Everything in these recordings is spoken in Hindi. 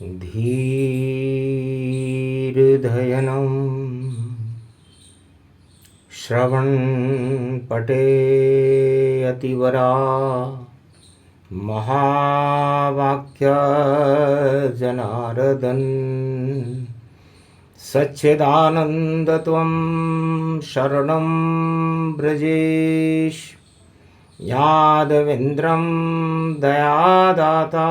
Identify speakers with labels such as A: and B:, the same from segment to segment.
A: धीर्धयनं श्रवणपटे अतिवरा महावाक्य जनार्दन सच्चिदानंद त्वं शरणं ब्रजेश यादवेन्द्रं दयादाता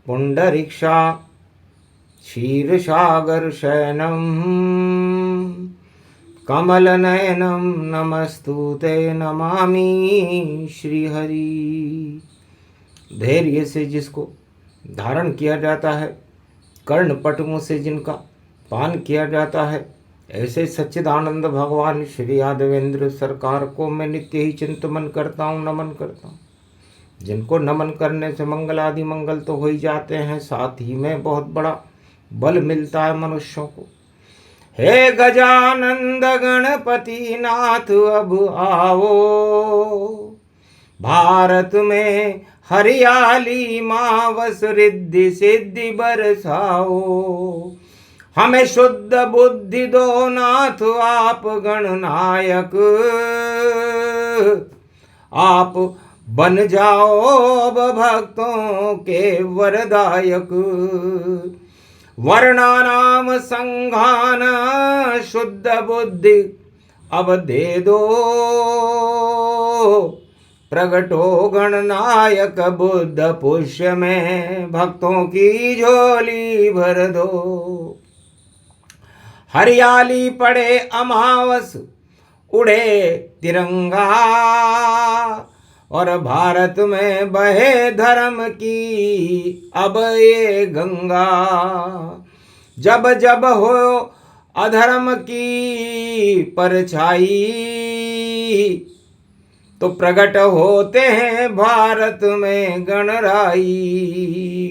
A: पुंडरीक्षा क्षीरसागरशयनं कमलनयनं नमस्तुते नमामि श्रीहरि। धैर्य से जिसको धारण किया जाता है, कर्णपटुओं से जिनका पान किया जाता है, ऐसे सच्चिदानंद भगवान श्री यादवेंद्र सरकार को मैं नित्य ही चिंतन करता हूँ, नमन करता हूँ। जिनको नमन करने से मंगल आदि मंगल तो हो ही जाते हैं, साथ ही में बहुत बड़ा बल मिलता है मनुष्यों को। हे गजानंद गणपति नाथ अब आओ, भारत में हरियाली मावस रिद्धि सिद्धि बरसाओ। हमें शुद्ध बुद्धि दो नाथ आप गणनायक, आप बन जाओ अब भक्तों के वरदायक। वर्णानाम संघान शुद्ध बुद्धि अब दे दो, प्रगटो गणनायक बुद्ध पुष्य में भक्तों की झोली भर दो। हरियाली पड़े अमावस उड़े तिरंगा, और भारत में बहे धर्म की अब ये गंगा। जब जब हो अधर्म की परछाई, तो प्रकट होते हैं भारत में गणराई।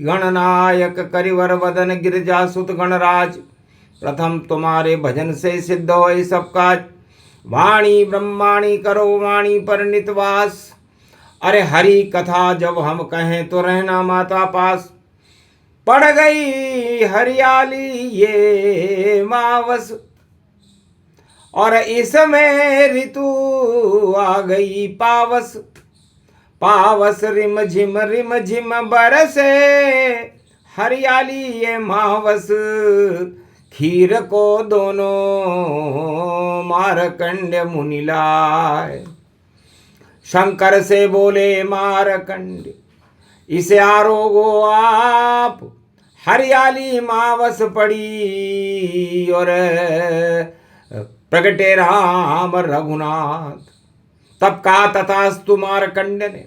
A: गणनायक करिवर वदन गिरजा सुत गणराज, प्रथम तुम्हारे भजन से सिद्ध होए सब काज। वाणी ब्रह्माणी करो वाणी पर नितवास, अरे हरि कथा जब हम कहें तो रहना माता पास। पड़ गई हरियाली ये मावस, और इसमें ऋतु आ गई पावस। पावस रिम झिम बरसे हरियाली ये मावस। खीर को दोनों मारकंड मुनि लाए, शंकर से बोले मारकंड इसे आरोगो आप। हरियाली मावस पड़ी और प्रगटे राम रघुनाथ। तब कहा तथास्तु मारकंड ने,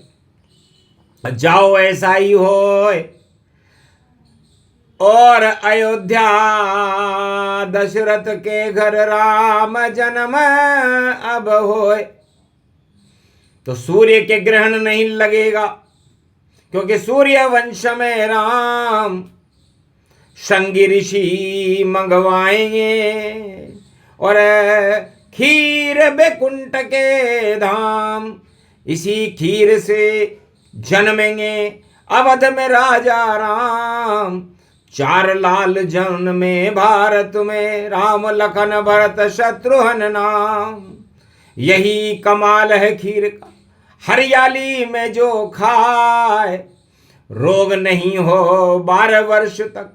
A: जाओ ऐसा ही होए, और अयोध्या दशरथ के घर राम जन्म अब होए। तो सूर्य के ग्रहण नहीं लगेगा, क्योंकि सूर्य वंश में राम शृंगी ऋषि मंगवाएंगे, और खीर बैकुंठ के धाम इसी खीर से जन्मेंगे अवध में राजा राम। चार लाल जन्मे भारत में, राम लखन भरत शत्रुघ्न नाम। यही कमाल है खीर का, हरियाली में जो खाए, रोग नहीं हो 12 वर्ष तक,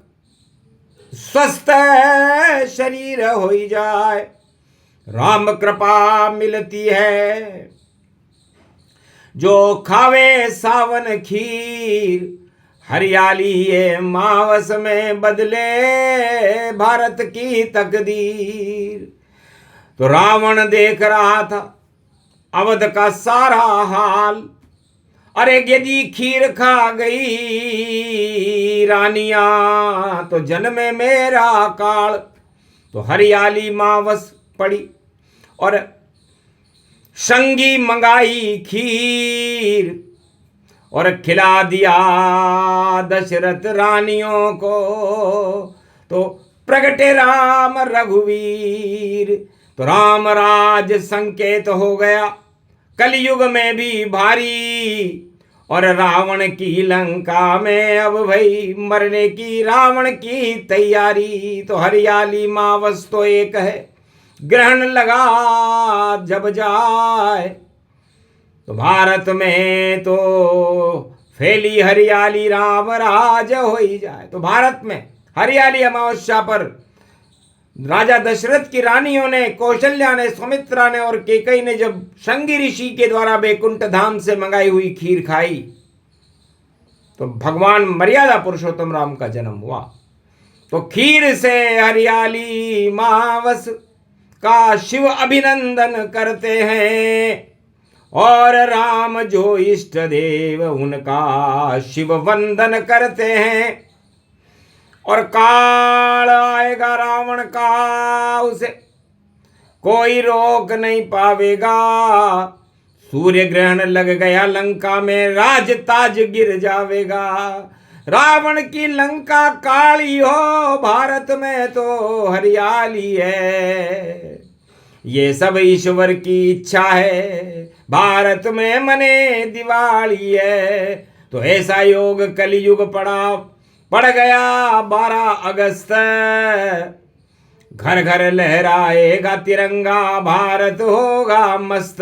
A: स्वस्थ शरीर हो ही जाए। राम कृपा मिलती है जो खावे सावन खीर। हरियाली ये मावस में बदले भारत की तकदीर। तो रावण देख रहा था अवध का सारा हाल। अरे यदि खीर खा गई रानियां, तो जन्मे मेरा काल। तो हरियाली मावस पड़ी और शंगी मंगाई खीर, और खिला दिया दशरथ रानियों को। तो प्रगटे राम रघुवीर। तो राम राज संकेत हो गया कलयुग में भी भारी, और रावण की लंका में अब भई मरने की रावण की तैयारी। तो हरियाली मावस तो एक है, ग्रहण लगा जब जाए, तो भारत में तो फैली हरियाली राम राज हो ही जाए। तो भारत में हरियाली अमावस्या पर राजा दशरथ की रानियों ने, कौशल्या ने, सुमित्रा ने और केकई ने जब शंगी ऋषि के द्वारा वैकुंठ धाम से मंगाई हुई खीर खाई, तो भगवान मर्यादा पुरुषोत्तम राम का जन्म हुआ। तो खीर से हरियाली मावस का शिव अभिनंदन करते हैं, और राम जो इष्ट देव उनका शिव वंदन करते हैं। और काल आएगा रावण का, उसे कोई रोक नहीं पावेगा। सूर्य ग्रहण लग गया लंका में, राज ताज गिर जावेगा। रावण की लंका काली हो, भारत में तो हरियाली है। ये सब ईश्वर की इच्छा है, भारत में मने दिवाली है। तो ऐसा योग कलयुग पड़ गया 12 अगस्त। घर घर लहराएगा तिरंगा, भारत होगा मस्त।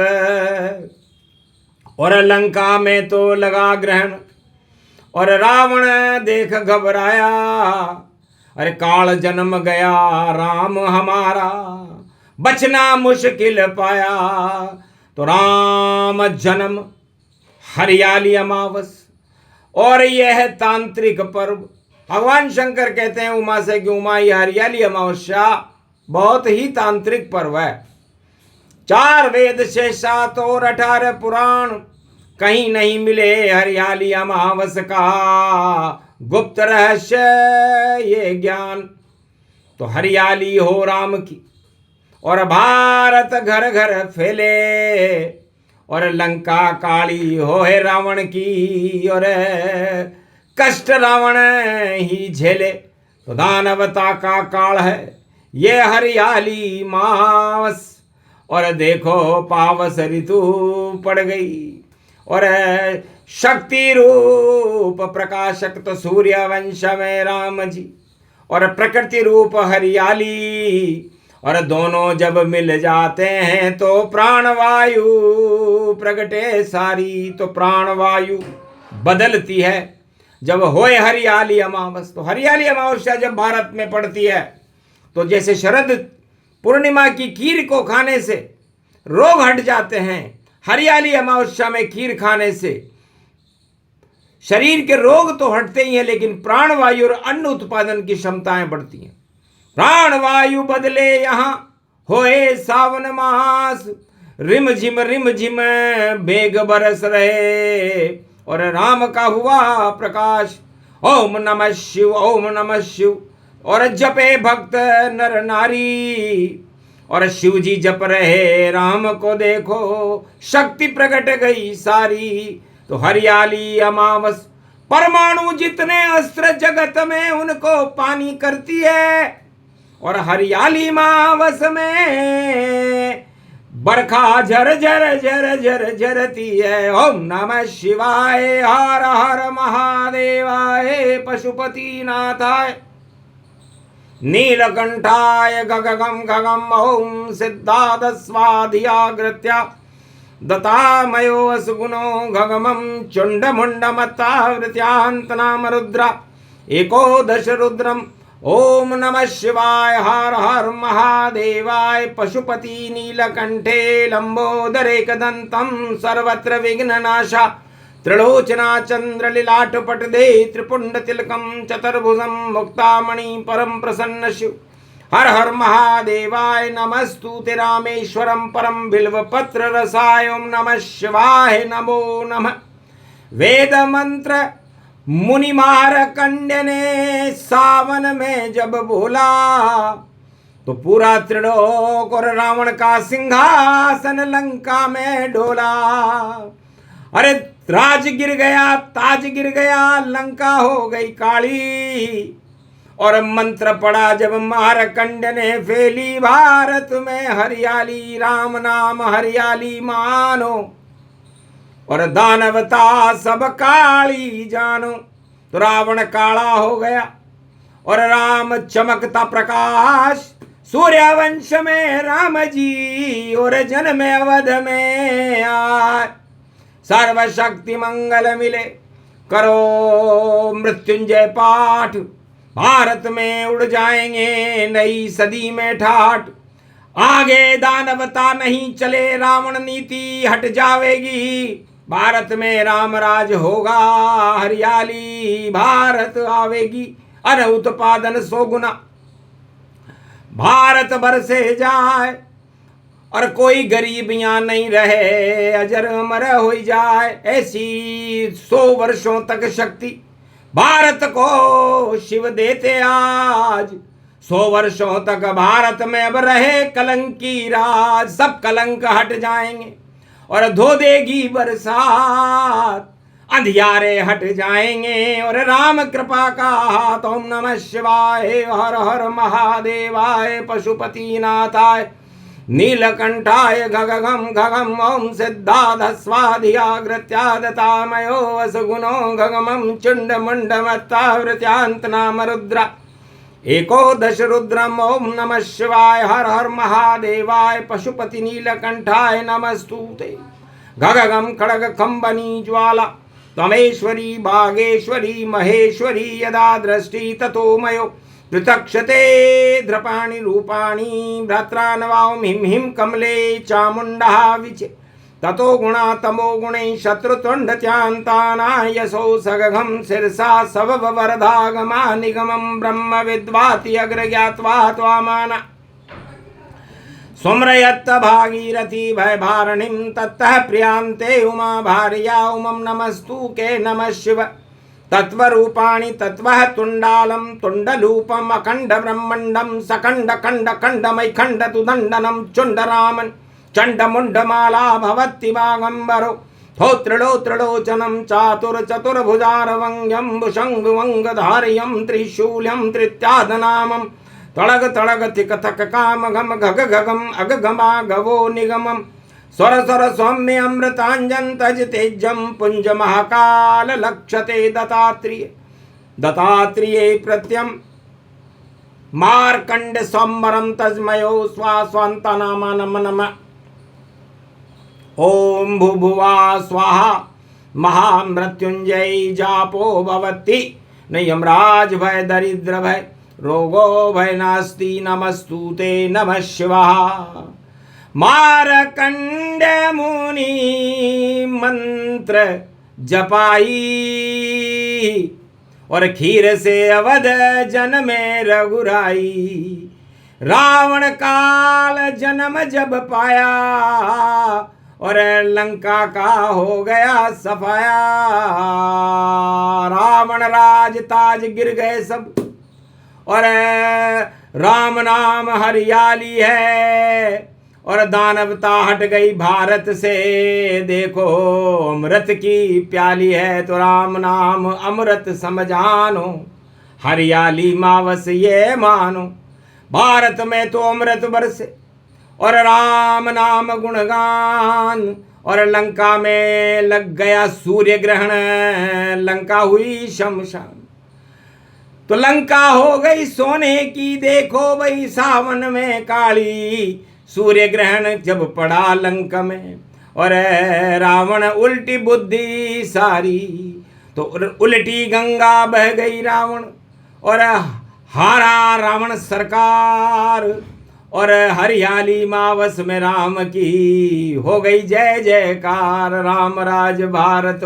A: और लंका में तो लगा ग्रहण, और रावण देख घबराया। अरे काल जन्म गया राम हमारा, बचना मुश्किल पाया। तो राम जन्म हरियाली अमावस, और यह है तांत्रिक पर्व। भगवान शंकर कहते हैं उमा से कि उमा, यह हरियाली अमावस्या बहुत ही तांत्रिक पर्व है। 4 वेद से 7 और 18 पुराण, कहीं नहीं मिले हरियाली अमावस का गुप्त रहस्य ये ज्ञान। तो हरियाली हो राम की, और भारत घर घर फैले, और लंका काली हो है रावण की, और कष्ट रावण ही झेले। तो दानवता का काल है ये हरियाली मावस। और देखो पावस ऋतु पड़ गई, और शक्ति रूप प्रकाशक तो सूर्य वंश में राम जी, और प्रकृति रूप हरियाली। और दोनों जब मिल जाते हैं तो प्राणवायु प्रगटे सारी। तो प्राणवायु बदलती है जब होए हरियाली अमावस। तो हरियाली अमावस्या जब भारत में पड़ती है, तो जैसे शरद पूर्णिमा की खीर को खाने से रोग हट जाते हैं, हरियाली अमावस्या में खीर खाने से शरीर के रोग तो हटते ही हैं, लेकिन प्राणवायु और अन्न उत्पादन की क्षमताएं बढ़ती हैं। प्राणवायु बदले यहाँ होए सावन मास, रिम झिम बेग बरस रहे, और राम का हुआ प्रकाश। ओम नमः शिव, ओम नमः शिव, और जपे भक्त नर नारी। और शिव जी जप रहे राम को देखो, शक्ति प्रकट गई सारी। तो हरियाली अमावस परमाणु जितने अस्त्र जगत में उनको पानी करती है, और हरियाली अमावस में बरखा झर झर झर झर झरती है। ओम नमः शिवाय, हर हर महादेवाय, पशुपति नाथाय, नीलकंठाय गगगम गगम, ओम सिद्धादस्वाधियाग्रत्या दतामयो असुगुणो गगमं चुंडमुंडमत्तावृत्यांतनाम रुद्रा एकोदश रुद्रम। ओम नमः शिवाय, हर हर महादेवाय, पशुपति नीलकंठे लंबोदरे कदंतम सर्वत्र विघ्ननाशा, त्रिलोचना चंद्रलीलाटपटदे त्रिपुंड तिलकम चतुर्भुजं मुक्तामणि परम प्रसन्न शिव। हर हर महादेवाय, नमस्तुते रामेश्वरम परम बिल्व पत्र रसाय। ओम नमः शिवाय, नमो नमः। वेद मंत्र मुनि मारकंड्य ने सावन में जब बोला, तो पूरा त्रिलोक और रावण का सिंहासन लंका में डोला। अरे राज गिर गया, ताज गिर गया, लंका हो गई काली। और मंत्र पड़ा जब मारकंड ने, फैली भारत में हरियाली, राम नाम हरियाली मानो। और दानवता सब काली जानो। तो रावण काला हो गया और राम चमकता प्रकाश। सूर्यवंश में राम जी और जन्म अवध में आए। सर्वशक्ति मंगल मिले करो मृत्युंजय पाठ। भारत में उड़ जाएंगे नई सदी में ठाठ। आगे दानवता नहीं चले रावण नीति हट जावेगी। भारत में राम राज होगा हरियाली भारत आवेगी। अन उत्पादन 100 गुना भारत बरसे जाए और कोई गरीबियां नहीं रहे अजर अमर हो जाए। ऐसी 100 वर्षों तक शक्ति भारत को शिव देते आज। 100 वर्षों तक भारत में अब रहे कलंकी राज। सब कलंक हट जाएंगे और धो देगी बरसात। अंधियारे हट जाएंगे और राम कृपा का हाथ। ओम नमः शिवाय हर हर महादेवाय पशुपति नाथाय नीलकंठाय गगगम गगम ओम सिद्धाधस्वाधियाग्रत्यादतामयो वसुगुणो गगमं चुंडमुंडमत्तावृत्यांत नाम रुद्रा एकोदश रुद्रम। ओम नमः शिवाय हर हर महादेवाय पशुपति नीलकंठाय नमस्तुते। गगगम खड़ग कंबनी ज्वाला त्वमेश्वरी बागेश्वरी महेश्वरी यदा दृष्टि ततो मयो पृथक्षते द्रपाणि रूपाणि भ्रात्रान्वां हिम हिम कमले चामुण्डः विचे ततो गुणा तमो गुणे शत्रुतुण्डत्यान्तानायसो सगघं शिरसा सववरदागमा निगमं ब्रह्म विद्वाति अग्रज्ञात्वा त्वामाना सुम्रयत्त भागीरथी भयभारणीं ततः प्रियांते उमा भार्या उमं नमस्तु के नमः शिव तत्वरूपाणि तत्वः तुण्डालं तुण्डलूपम् अखण्ड ब्रह्मण्डं सखण्ड खण्ड खण्डमैखण्ड तुदण्डनं चुण्डरामन् चण्डमुण्डमाला भवति वागम्बरो धौत्रिलोत्रिलोचनं चातुर्चतुर्भुजारवङ्ग्यं भुशङ्गुवङ्गधार्यं त्रिशूल्यं त्रित्यादनामं तड़ग तड़ग थिक थक काम घम घग घगम अगघमा गवो निगमम स्वर स्वर सौम्य अमृतांजन तज तेजम पुंज महाकाल लक्षते दत्तात्रेय दत्तात्रेय प्रत्यम मार्कंड सोमरम तस्मयो स्वास्वांतनामा नम नम। ओम भूभुवा स्वाहा महामृत्युंजय जापो भवति न यमराज भय दरिद्र भय रोगो भय नास्ति नमस्तुते नमः शिवाय। मारकंड मुनि मंत्र जपाई और खीर से अवध जन में रघुराई। रावण काल जन्म जब पाया और लंका का हो गया सफाया। रावण राज ताज गिर गए सब और राम नाम हरियाली है और दानवता हट गई भारत से। देखो अमृत की प्याली है तो राम नाम अमृत समझानो। हरियाली मावस ये मानो भारत में तो अमृत बरसे और राम नाम गुणगान। और लंका में लग गया सूर्य ग्रहण लंका हुई शमशान। तो लंका हो गई सोने की देखो भाई सावन में काली। सूर्य ग्रहण जब पड़ा लंका में और रावण उल्टी बुद्धि सारी। तो उल्टी गंगा बह गई रावण और हारा रावण सरकार। और हरियाली मावस में राम की हो गई जय जयकार। राम राज भारत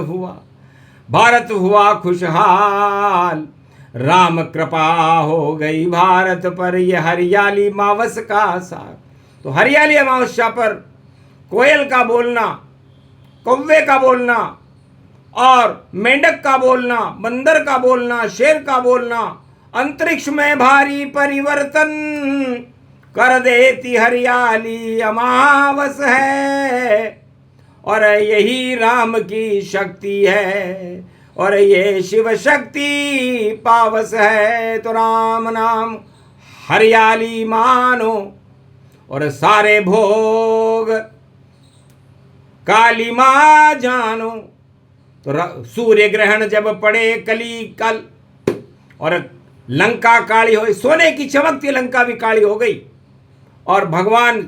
A: हुआ खुशहाल। राम कृपा हो गई भारत पर ये हरियाली मावस का सार। तो हरियाली अमावस्या पर कोयल का बोलना, कौवे का बोलना और मेंढक का बोलना, बंदर का बोलना, शेर का बोलना अंतरिक्ष में भारी परिवर्तन कर देती हरियाली अमावस है। और यही राम की शक्ति है और ये शिव शक्ति पावस है। तो राम नाम हरियाली मानो और सारे भोग काली माँ जानो। तो सूर्य ग्रहण जब पड़े कली कल और लंका काली हो, सोने की चमकती लंका भी काली हो गई। और भगवान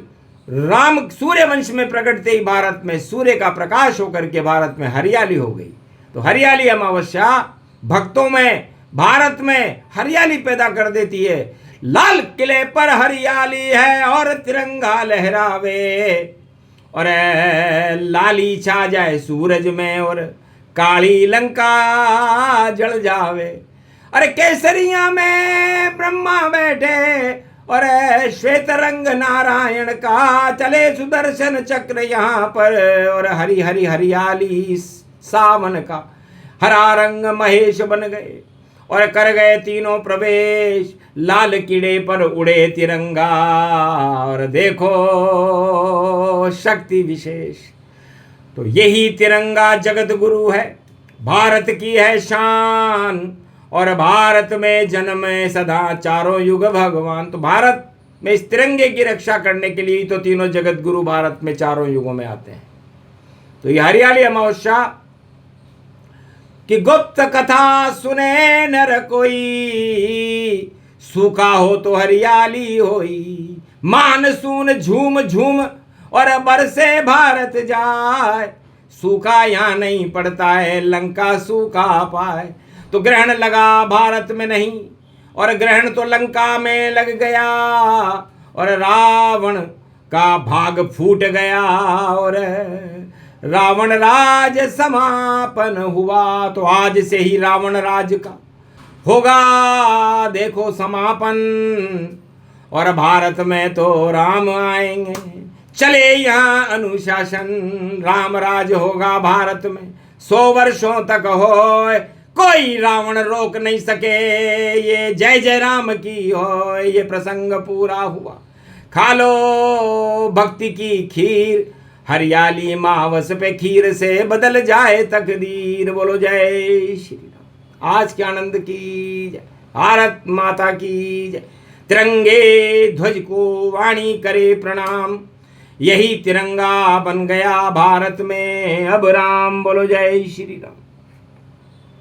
A: राम सूर्य वंश में प्रकटते ही भारत में सूर्य का प्रकाश होकर के भारत में हरियाली हो गई। तो हरियाली अमावस्या भक्तों में, भारत में हरियाली पैदा कर देती है। लाल किले पर हरियाली है और तिरंगा लहरावे, और लाली छा जाए सूरज में और काली लंका जल जावे। अरे केसरिया में ब्रह्मा बैठे और श्वेत रंग नारायण का, चले सुदर्शन चक्र यहाँ पर, और हरी हरी हरियाली सावन का। हरा रंग महेश बन गए और कर गए तीनों प्रवेश, लाल कीड़े पर उड़े तिरंगा और देखो शक्ति विशेष। तो यही तिरंगा जगत गुरु है, भारत की है शान, और भारत में जन्मे सदा चारों युग भगवान। तो भारत में इस तिरंगे की रक्षा करने के लिए तो तीनों जगत गुरु भारत में चारों युगों में आते हैं। तो ये हरियाली अमावस्या कि गुप्त कथा सुने नर कोई, सूखा हो तो हरियाली होई। मानसून झूम झूम और बरसे भारत जाए, सूखा यहाँ नहीं पड़ता है लंका सूखा पाए। तो ग्रहण लगा भारत में नहीं, और ग्रहण तो लंका में लग गया, और रावण का भाग फूट गया, और रावण राज समापन हुआ। तो आज से ही रावण राज का होगा देखो समापन, और भारत में तो राम आएंगे, चले यहाँ अनुशासन। राम राज होगा भारत में 100 वर्षों तक हो, कोई रावण रोक नहीं सके, ये जय जय राम की हो। ये प्रसंग पूरा हुआ, खा लो भक्ति की खीर, हरियाली मावस पे खीर से बदल जाए तकदीर। बोलो जय श्री राम। आज के आनंद की जय, भारत माता की जय। तिरंगे ध्वज को वाणी करे प्रणाम, यही तिरंगा बन गया भारत में अब राम। बोलो जय श्री राम।